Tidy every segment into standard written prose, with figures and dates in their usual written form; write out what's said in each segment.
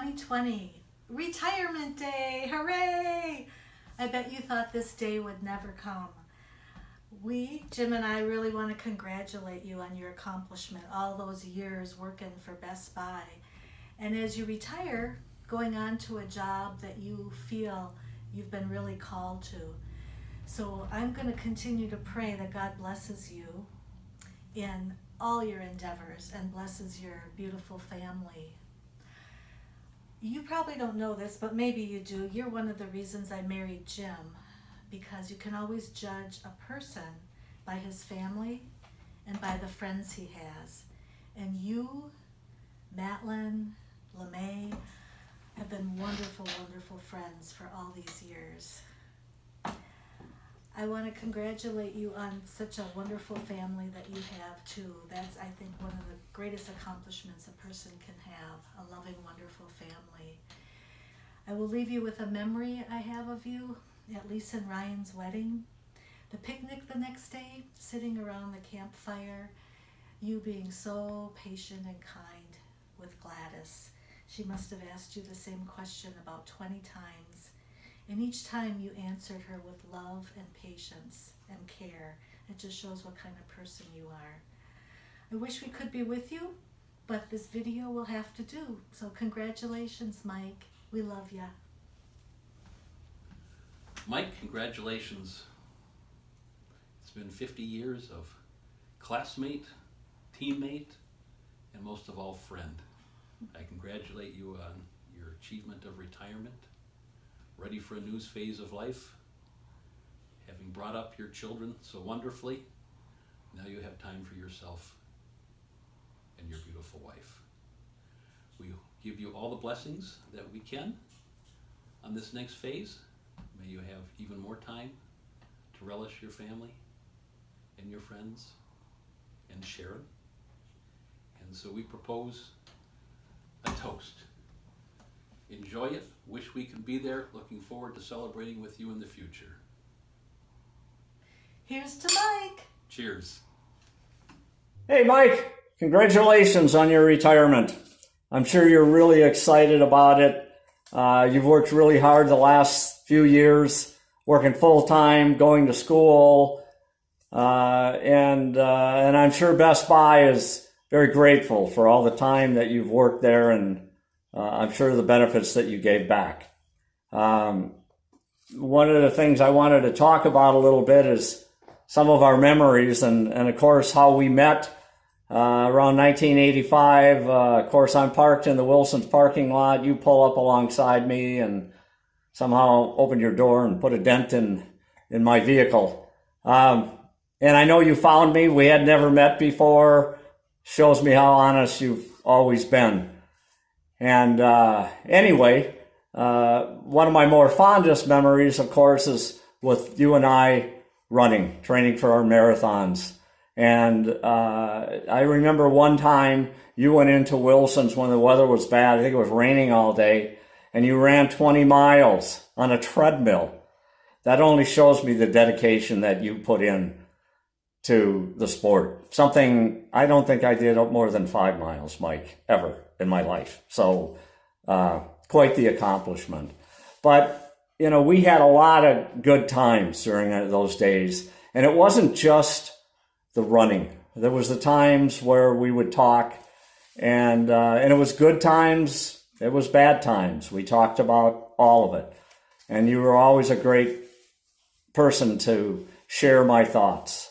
2020, Retirement Day, hooray! I bet you thought this day would never come. Jim and I, really want to congratulate you on your accomplishment, all those years working for Best Buy. And as you retire, going on to a job that you feel you've been really called to. So I'm going to continue to pray that God blesses you in all your endeavors and blesses your beautiful family. You probably don't know this, but maybe you do. You're one of the reasons I married Jim, because you can always judge a person by his family and by the friends he has. And you, Matlin, LeMay, have been wonderful, wonderful friends for all these years. I want to congratulate you on such a wonderful family that you have too. That's, I think, one of the greatest accomplishments a person can have, a loving, wonderful family. I will leave you with a memory I have of you at Lisa and Ryan's wedding. The picnic the next day, sitting around the campfire, you being so patient and kind with Gladys. She must have asked you the same question about 20 times. And each time you answered her with love and patience and care. It just shows what kind of person you are. I wish we could be with you, but this video will have to do. So congratulations, Mike. We love ya. Mike, congratulations. It's been 50 years of classmate, teammate, and most of all, friend. I congratulate you on your achievement of retirement. Ready for a new phase of life, having brought up your children so wonderfully. Now you have time for yourself and your beautiful wife. We give you all the blessings that we can on this next phase. May you have even more time to relish your family and your friends and Sharon. And so we propose a toast. Enjoy it. Wish we could be there. Looking forward to celebrating with you in the future. Here's to Mike. Cheers. Hey, Mike. Congratulations on your retirement. I'm sure you're really excited about it. You've worked really hard the last few years, working full-time, going to school, and I'm sure Best Buy is very grateful for all the time that you've worked there, and I'm sure the benefits that you gave back. One of the things I wanted to talk about a little bit is some of our memories and of course, how we met around 1985. Of course, I'm parked in the Wilson's parking lot. You pull up alongside me and somehow opened your door and put a dent in my vehicle. And I know you found me. We had never met before. Shows me how honest you've always been. And anyway, one of my more fondest memories, of course, is with you and I running, training for our marathons. And I remember one time you went into Wilson's when the weather was bad. I think it was raining all day. And you ran 20 miles on a treadmill. That only shows me the dedication that you put in to the sport. Something I don't think I did more than 5 miles, Mike, ever in my life. So quite the accomplishment. But, you know, we had a lot of good times during those days. And it wasn't just the running. There was the times where we would talk, and it was good times. It was bad times. We talked about all of it. And you were always a great person to share my thoughts.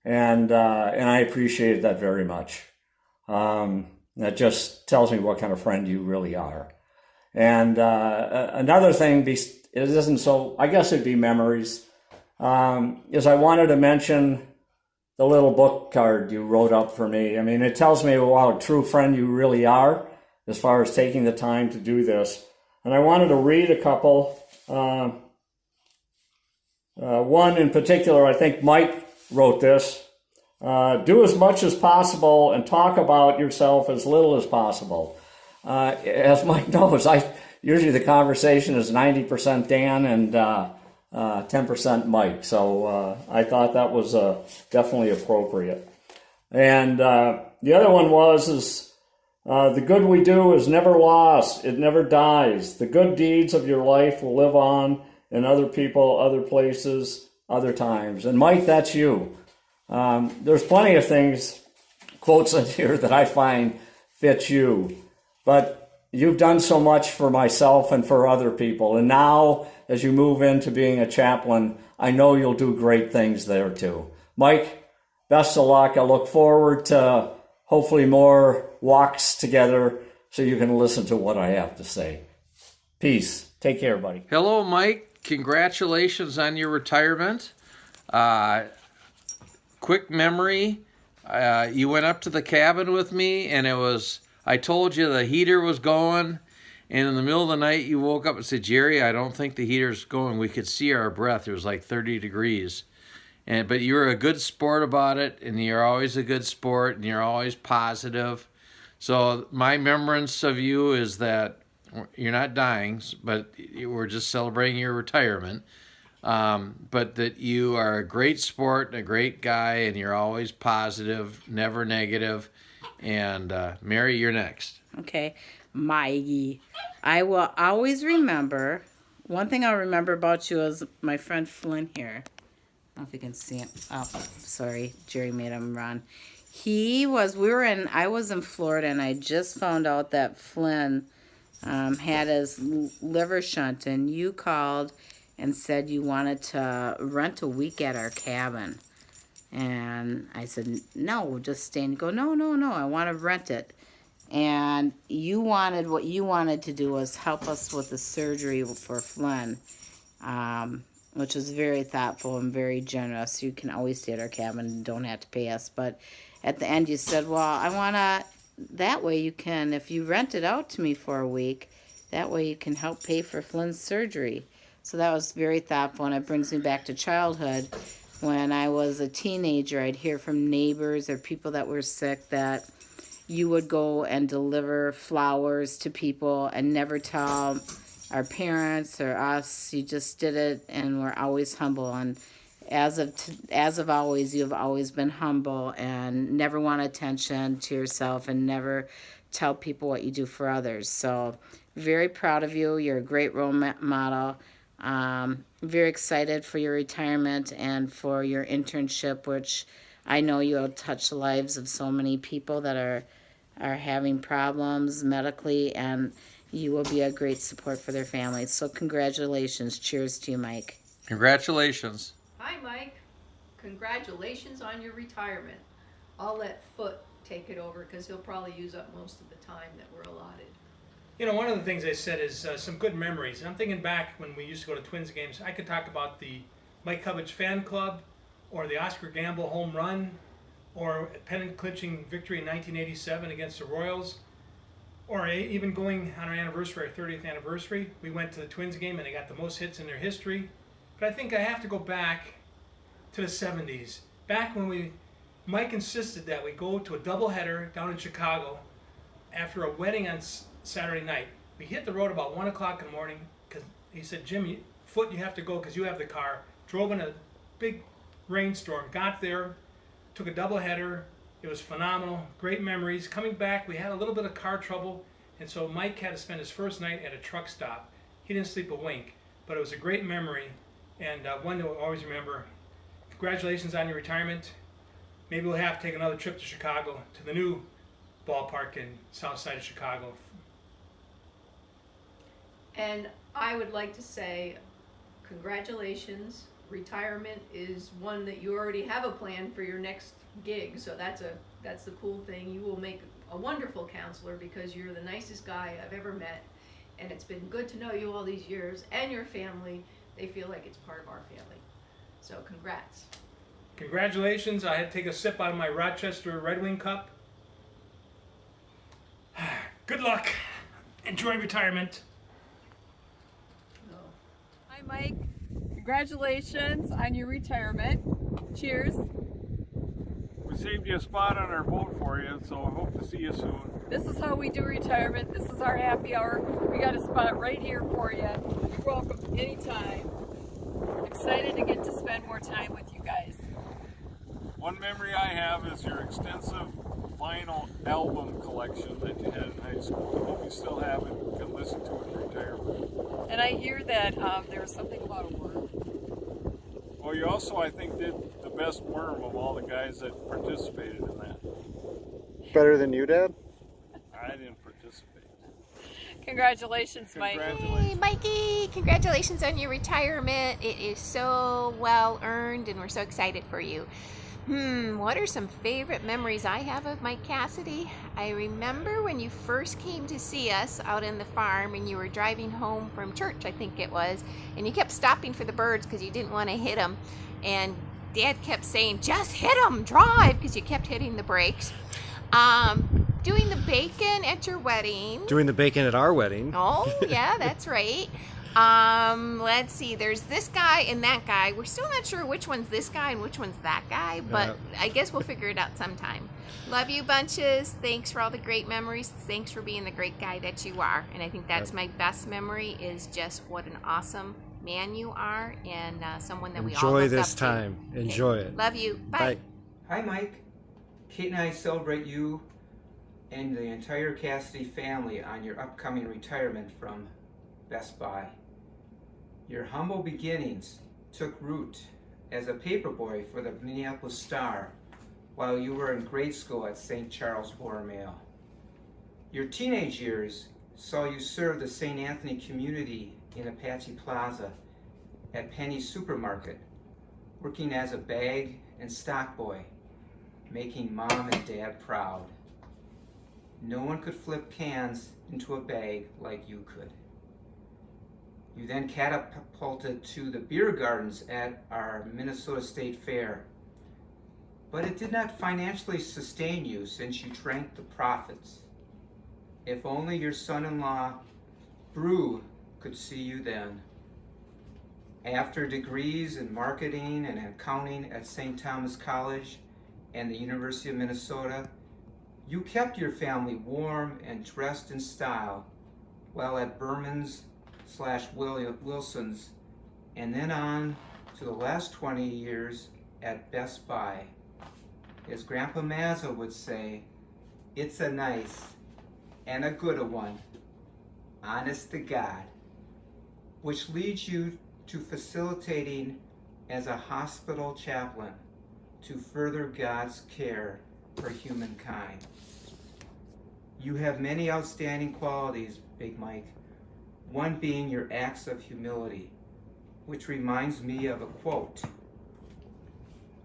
And I appreciated that very much. That just tells me what kind of friend you really are. And another thing, it isn't so, I guess it'd be memories, is I wanted to mention the little book card you wrote up for me. I mean, it tells me what a true friend you really are as far as taking the time to do this. And I wanted to read a couple. One in particular, I think Mike wrote this. Do as much as possible and talk about yourself as little as possible. As Mike knows, usually the conversation is 90% Dan and 10% Mike. So I thought that was definitely appropriate. And the other one is The good we do is never lost. It never dies. The good deeds of your life will live on in other people, other places, other times. And Mike, that's you. There's plenty of things, quotes in here that I find fit you. But you've done so much for myself and for other people. And now, as you move into being a chaplain, I know you'll do great things there too. Mike, best of luck. I look forward to hopefully more walks together so you can listen to what I have to say. Peace. Take care, buddy. Hello, Mike. Congratulations on your retirement. Quick memory. You went up to the cabin with me, and I told you the heater was going, and in the middle of the night you woke up and said, Jerry, I don't think the heater's going. We could see our breath. It was like 30 degrees. But you were a good sport about it, and you're always a good sport, and you're always positive. So my remembrance of you is that you're not dying, but we're just celebrating your retirement. But that you are a great sport and a great guy, and you're always positive, never negative. And Mary, you're next. Okay, Mikey. I will always remember, one thing I'll remember about you is my friend Flynn here. I don't know if you can see him. Oh, sorry, Jerry made him run. I was in Florida, and I just found out that Flynn had his liver shunt, and you called and said you wanted to rent a week at our cabin. And I said, no, just stay. And you go, no, I want to rent it. And what you wanted to do was help us with the surgery for Flynn, which was very thoughtful and very generous. You can always stay at our cabin and don't have to pay us. But at the end you said, well, I want to, that way you can, if you rent it out to me for a week, that way you can help pay for Flynn's surgery. So that was very thoughtful, and it brings me back to childhood. When I was a teenager, I'd hear from neighbors or people that were sick that you would go and deliver flowers to people and never tell our parents or us. You just did it, and we're always humble. And as of always, you've always been humble and never want attention to yourself and never tell people what you do for others. So very proud of you. You're a great role model. Very excited for your retirement and for your internship, which I know you'll touch the lives of so many people that are having problems medically, and you will be a great support for their families. So congratulations. Cheers to you, Mike. Congratulations. Hi, Mike. Congratulations on your retirement. I'll let Foot take it over because he'll probably use up most of the time that we're allotted. You know, one of the things I said is some good memories. And I'm thinking back when we used to go to Twins games. I could talk about the Mike Covich fan club, or the Oscar Gamble home run, or a pennant-clinching victory in 1987 against the Royals, or even going on our anniversary, our 30th anniversary. We went to the Twins game and they got the most hits in their history. But I think I have to go back to the 70s. Back when Mike insisted that we go to a doubleheader down in Chicago after a wedding on Saturday night. We hit the road about 1 o'clock in the morning because he said, Jim, Foot, you have to go because you have the car. Drove in a big rainstorm, got there, took a doubleheader. It was phenomenal, great memories. Coming back, we had a little bit of car trouble, and so Mike had to spend his first night at a truck stop. He didn't sleep a wink, but it was a great memory, and one to always remember. Congratulations on your retirement. Maybe we'll have to take another trip to Chicago, to the new ballpark in south side of Chicago. And I would like to say congratulations. Retirement is one that you already have a plan for your next gig, so that's the cool thing. You will make a wonderful counselor because you're the nicest guy I've ever met, and it's been good to know you all these years, and your family. They feel like it's part of our family. So congrats. Congratulations. I had to take a sip out of my Rochester Red Wing cup. Good luck. Enjoy retirement. Hi, Mike. Congratulations on your retirement. Cheers. We saved you a spot on our boat for you, so I hope to see you soon. This is how we do retirement. This is our happy hour. We got a spot right here for you. You're welcome anytime. Excited to get to spend more time with you guys. One memory I have is your extensive vinyl album collection that you had in high school. I hope you still have it and can listen to it in retirement. And I hear that there was something about a worm. Well, you also, I think, did the best worm of all the guys that participated in that. Better than you, Dad? I didn't participate. Congratulations, Mike. Congratulations. Hey, Mikey, congratulations on your retirement. It is so well earned, and we're so excited for you. What are some favorite memories I have of Mike Cassidy? I remember when you first came to see us out in the farm and you were driving home from church, I think it was, and you kept stopping for the birds because you didn't want to hit them. And Dad kept saying, just hit them, drive, because you kept hitting the brakes. Doing the bacon at your wedding. Doing the bacon at our wedding. Oh, yeah, that's right. Let's see, there's this guy and that guy. We're still not sure which one's this guy and which one's that guy, but I guess we'll figure it out sometime. Love you bunches. Thanks for all the great memories. Thanks for being the great guy that you are. And I think that's my best memory, is just what an awesome man you are, and someone that we all Enjoy look this up time. to. Enjoy it. Love you. Bye. Hi, Mike. Kate and I celebrate you and the entire Cassidy family on your upcoming retirement from Best Buy. Your humble beginnings took root as a paperboy for the Minneapolis Star while you were in grade school at St. Charles Borromeo. Your teenage years saw you serve the St. Anthony community in Apache Plaza at Penny's Supermarket, working as a bag and stock boy, making Mom and Dad proud. No one could flip cans into a bag like you could. You then catapulted to the beer gardens at our Minnesota State Fair. But it did not financially sustain you since you drank the profits. If only your son-in-law, Brew, could see you then. After degrees in marketing and accounting at St. Thomas College and the University of Minnesota, you kept your family warm and dressed in style while at Berman's/Wilson's, and then on to the last 20 years at Best Buy. As Grandpa Mazza would say, it's a nice and a good one, honest to God, which leads you to facilitating as a hospital chaplain to further God's care for humankind. You have many outstanding qualities, Big Mike, one being your acts of humility, which reminds me of a quote.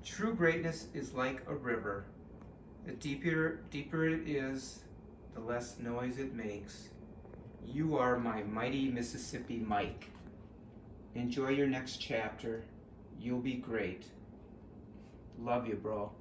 True greatness is like a river. The deeper it is, the less noise it makes. You are my mighty Mississippi Mike. Enjoy your next chapter. You'll be great. Love you, bro.